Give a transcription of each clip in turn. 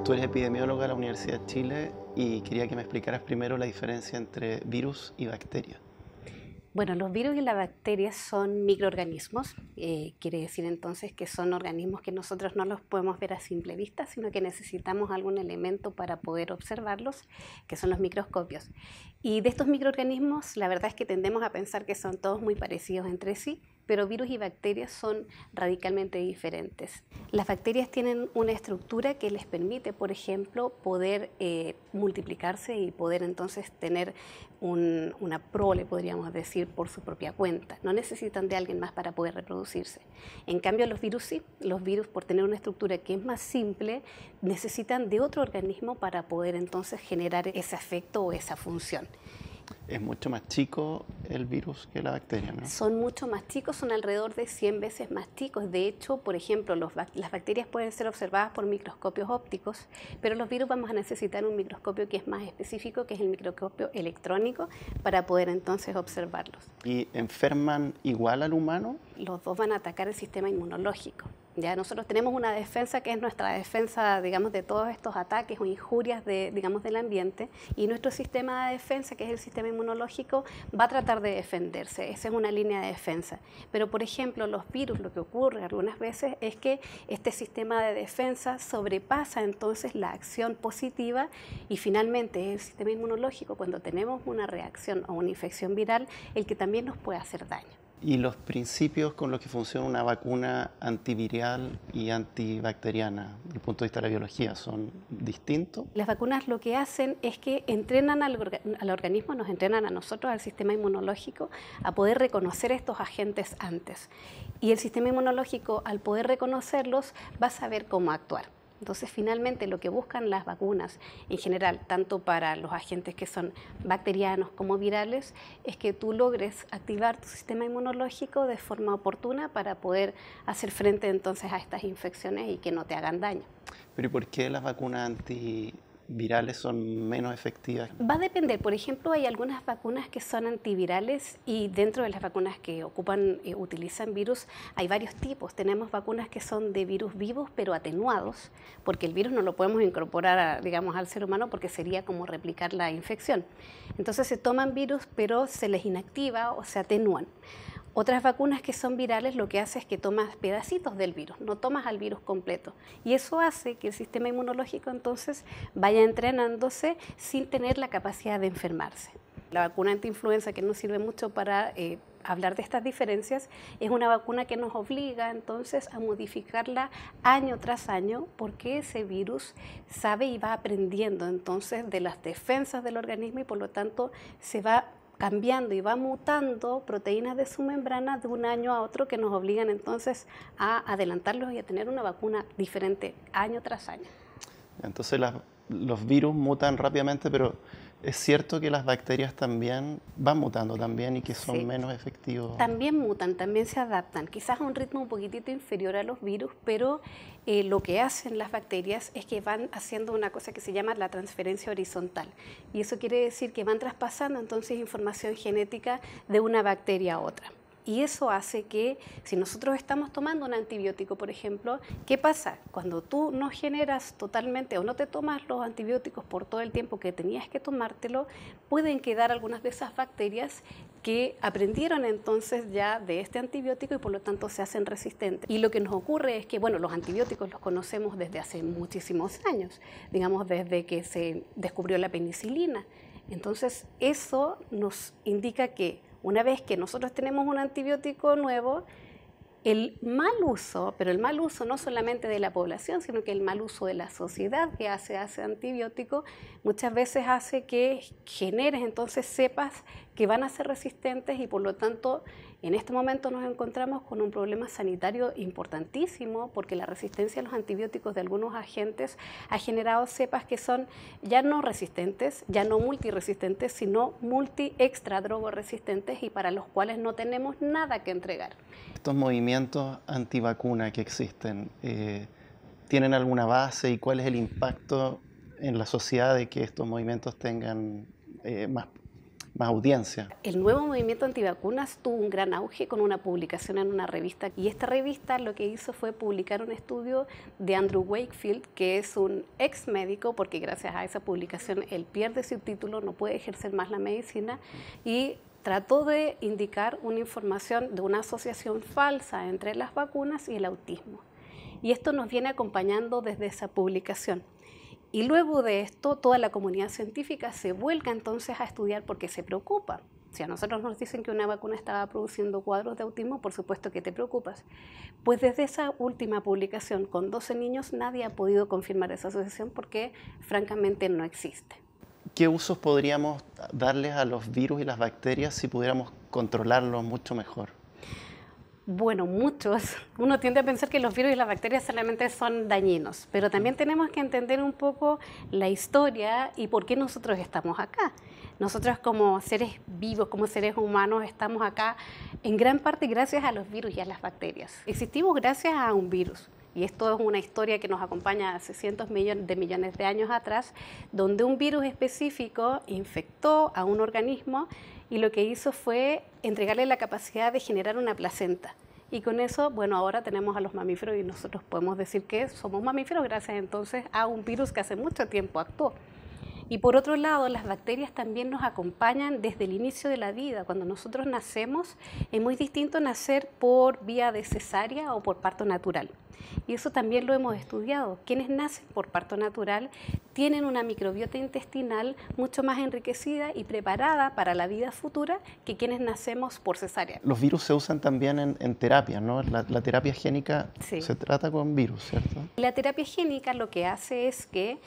Tú eres epidemióloga de la Universidad de Chile y quería que me explicaras primero la diferencia entre virus y bacteria. Bueno, los virus y las bacterias son microorganismos, quiere decir entonces que son organismos que nosotros no los podemos ver a simple vista, sino que necesitamos algún elemento para poder observarlos, que son los microscopios. Y de estos microorganismos, la verdad es que tendemos a pensar que son todos muy parecidos entre sí, pero virus y bacterias son radicalmente diferentes. Las bacterias tienen una estructura que les permite, por ejemplo, poder multiplicarse y poder entonces tener una prole, podríamos decir, por su propia cuenta. No necesitan de alguien más para poder reproducirse. En cambio, los virus sí. Los virus, por tener una estructura que es más simple, necesitan de otro organismo para poder entonces generar ese efecto o esa función. Es mucho más chico el virus que la bacteria, ¿no? Son mucho más chicos, son alrededor de 100 veces más chicos. De hecho, por ejemplo, las bacterias pueden ser observadas por microscopios ópticos, pero los virus vamos a necesitar un microscopio que es más específico, que es el microscopio electrónico, para poder entonces observarlos. ¿Y enferman igual al humano? Los dos van a atacar el sistema inmunológico. Ya nosotros tenemos una defensa que es nuestra defensa, digamos, de todos estos ataques o injurias digamos, del ambiente, y nuestro sistema de defensa, que es el sistema inmunológico, va a tratar de defenderse. Esa es una línea de defensa. Pero, por ejemplo, los virus, lo que ocurre algunas veces es que este sistema de defensa sobrepasa entonces la acción positiva y finalmente es el sistema inmunológico, cuando tenemos una reacción o una infección viral, el que también nos puede hacer daño. ¿Y los principios con los que funciona una vacuna antiviral y antibacteriana, desde el punto de vista de la biología, son distintos? Las vacunas lo que hacen es que entrenan al organismo, nos entrenan a nosotros, al sistema inmunológico, a poder reconocer estos agentes antes. Y el sistema inmunológico, al poder reconocerlos, va a saber cómo actuar. Entonces, finalmente, lo que buscan las vacunas en general, tanto para los agentes que son bacterianos como virales, es que tú logres activar tu sistema inmunológico de forma oportuna para poder hacer frente entonces a estas infecciones y que no te hagan daño. ¿Pero y por qué las vacunas antivirales son menos efectivas? Va a depender. Por ejemplo, hay algunas vacunas que son antivirales y dentro de las vacunas que utilizan virus hay varios tipos. Tenemos vacunas que son de virus vivos pero atenuados, porque el virus no lo podemos incorporar, digamos, al ser humano porque sería como replicar la infección. Entonces se toman virus pero se les inactiva o se atenúan. Otras vacunas que son virales lo que hace es que tomas pedacitos del virus, no tomas al virus completo. Y eso hace que el sistema inmunológico entonces vaya entrenándose sin tener la capacidad de enfermarse. La vacuna antiinfluenza, que nos sirve mucho para hablar de estas diferencias, es una vacuna que nos obliga entonces a modificarla año tras año porque ese virus sabe y va aprendiendo entonces de las defensas del organismo y por lo tanto se va cambiando y va mutando proteínas de su membrana de un año a otro que nos obligan entonces a adelantarlos y a tener una vacuna diferente año tras año. Entonces los virus mutan rápidamente, pero es cierto que las bacterias también van mutando también y que son Sí. menos efectivos. También mutan, también se adaptan, quizás a un ritmo un poquitito inferior a los virus, pero lo que hacen las bacterias es que van haciendo una cosa que se llama la transferencia horizontal. Y eso quiere decir que van traspasando entonces información genética de una bacteria a otra. Y eso hace que si nosotros estamos tomando un antibiótico, por ejemplo, ¿qué pasa? Cuando tú no generas totalmente o no te tomas los antibióticos por todo el tiempo que tenías que tomártelo, pueden quedar algunas de esas bacterias que aprendieron entonces ya de este antibiótico y por lo tanto se hacen resistentes. Y lo que nos ocurre es que, bueno, los antibióticos los conocemos desde hace muchísimos años, digamos desde que se descubrió la penicilina. Entonces eso nos indica que una vez que nosotros tenemos un antibiótico nuevo, el mal uso, pero el mal uso no solamente de la población, sino que el mal uso de la sociedad que hace ese antibiótico, muchas veces hace que generes entonces cepas que van a ser resistentes y por lo tanto en este momento nos encontramos con un problema sanitario importantísimo porque la resistencia a los antibióticos de algunos agentes ha generado cepas que son ya no resistentes, ya no multiresistentes, sino multi-extra drogoresistentes y para los cuales no tenemos nada que entregar. Estos movimientos antivacuna que existen, ¿tienen alguna base y cuál es el impacto en la sociedad de que estos movimientos tengan más audiencia. El nuevo movimiento antivacunas tuvo un gran auge con una publicación en una revista y esta revista lo que hizo fue publicar un estudio de Andrew Wakefield, que es un ex médico, porque gracias a esa publicación él pierde su título, no puede ejercer más la medicina, y trató de indicar una información de una asociación falsa entre las vacunas y el autismo. Y esto nos viene acompañando desde esa publicación. Y luego de esto, toda la comunidad científica se vuelca entonces a estudiar porque se preocupa. Si a nosotros nos dicen que una vacuna estaba produciendo cuadros de autismo, por supuesto que te preocupas. Pues desde esa última publicación con 12 niños, nadie ha podido confirmar esa asociación porque francamente no existe. ¿Qué usos podríamos darles a los virus y las bacterias si pudiéramos controlarlos mucho mejor? Bueno, muchos. Uno tiende a pensar que los virus y las bacterias solamente son dañinos, pero también tenemos que entender un poco la historia y por qué nosotros estamos acá. Nosotros como seres vivos, como seres humanos, estamos acá en gran parte gracias a los virus y a las bacterias. Existimos gracias a un virus. Y esto es una historia que nos acompaña hace cientos de millones de años atrás, donde un virus específico infectó a un organismo y lo que hizo fue entregarle la capacidad de generar una placenta. Y con eso, bueno, ahora tenemos a los mamíferos y nosotros podemos decir que somos mamíferos gracias entonces a un virus que hace mucho tiempo actuó. Y por otro lado, las bacterias también nos acompañan desde el inicio de la vida. Cuando nosotros nacemos, es muy distinto nacer por vía de cesárea o por parto natural. Y eso también lo hemos estudiado. Quienes nacen por parto natural tienen una microbiota intestinal mucho más enriquecida y preparada para la vida futura que quienes nacemos por cesárea. Los virus se usan también en terapia, ¿no? La terapia génica Sí. se trata con virus, ¿cierto? La terapia génica lo que hace es que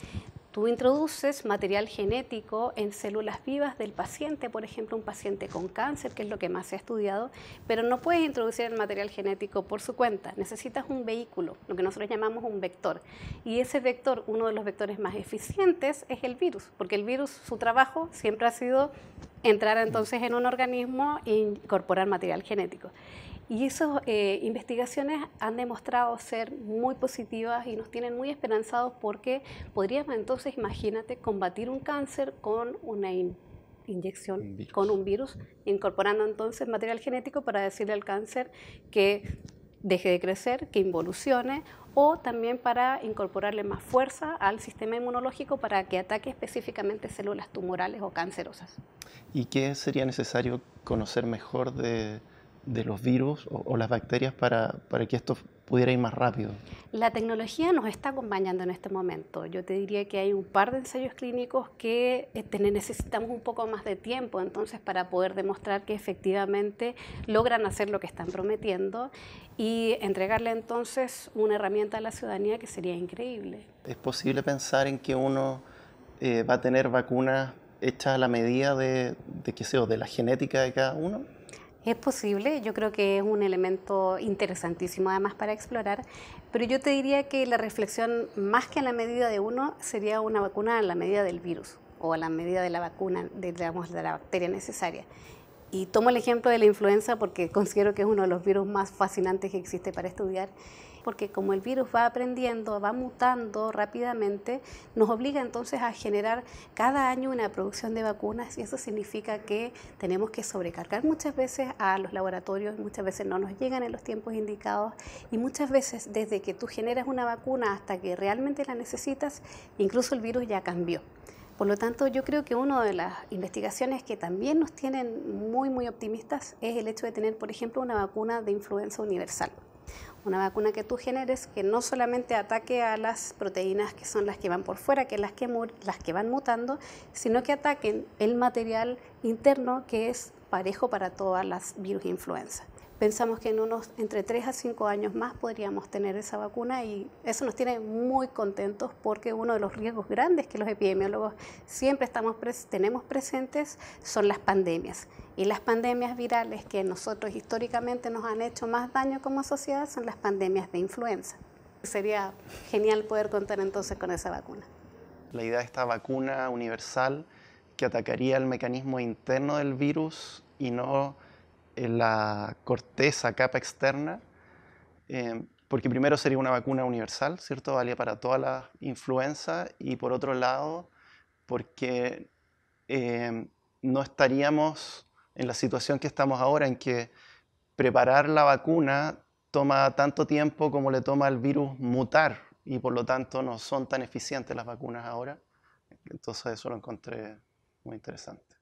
tú introduces material genético en células vivas del paciente, por ejemplo, un paciente con cáncer, que es lo que más se ha estudiado, pero no puedes introducir el material genético por su cuenta. Necesitas un vehículo, lo que nosotros llamamos un vector. Y ese vector, uno de los vectores más eficientes, es el virus, porque el virus, su trabajo siempre ha sido entrar entonces en un organismo e incorporar material genético. Y esas investigaciones han demostrado ser muy positivas y nos tienen muy esperanzados porque podríamos entonces, imagínate, combatir un cáncer con una inyección, con un virus, incorporando entonces material genético para decirle al cáncer que deje de crecer, que involucione, o también para incorporarle más fuerza al sistema inmunológico para que ataque específicamente células tumorales o cancerosas. ¿Y qué sería necesario conocer mejor de los virus o las bacterias para que esto pudiera ir más rápido? La tecnología nos está acompañando en este momento. Yo te diría que hay un par de ensayos clínicos que necesitamos un poco más de tiempo entonces para poder demostrar que efectivamente logran hacer lo que están prometiendo y entregarle entonces una herramienta a la ciudadanía que sería increíble. ¿Es posible pensar en que uno va a tener vacunas hechas a la medida de la genética de cada uno? Es posible, yo creo que es un elemento interesantísimo además para explorar, pero yo te diría que la reflexión más que a la medida de uno sería una vacuna a la medida del virus o a la medida de la vacuna, digamos, de la bacteria necesaria. Y tomo el ejemplo de la influenza porque considero que es uno de los virus más fascinantes que existe para estudiar, porque como el virus va aprendiendo, va mutando rápidamente, nos obliga entonces a generar cada año una producción de vacunas y eso significa que tenemos que sobrecargar muchas veces a los laboratorios, muchas veces no nos llegan en los tiempos indicados y muchas veces desde que tú generas una vacuna hasta que realmente la necesitas, incluso el virus ya cambió. Por lo tanto, yo creo que una de las investigaciones que también nos tienen muy optimistas es el hecho de tener, por ejemplo, una vacuna de influenza universal. Una vacuna que tú generes que no solamente ataque a las proteínas que son las que van por fuera, que las que van mutando, sino que ataquen el material interno que es parejo para todas las virus influenza. Pensamos que en unos entre 3 a 5 años más podríamos tener esa vacuna y eso nos tiene muy contentos porque uno de los riesgos grandes que los epidemiólogos siempre tenemos presentes son las pandemias. Y las pandemias virales que nosotros históricamente nos han hecho más daño como sociedad son las pandemias de influenza. Sería genial poder contar entonces con esa vacuna. La idea de esta vacuna universal que atacaría el mecanismo interno del virus y no en la corteza, capa externa, porque primero sería una vacuna universal, ¿cierto? Valía para todas las influencias y por otro lado, porque no estaríamos en la situación que estamos ahora, en que preparar la vacuna toma tanto tiempo como le toma al virus mutar, y por lo tanto no son tan eficientes las vacunas ahora. Entonces eso lo encontré muy interesante.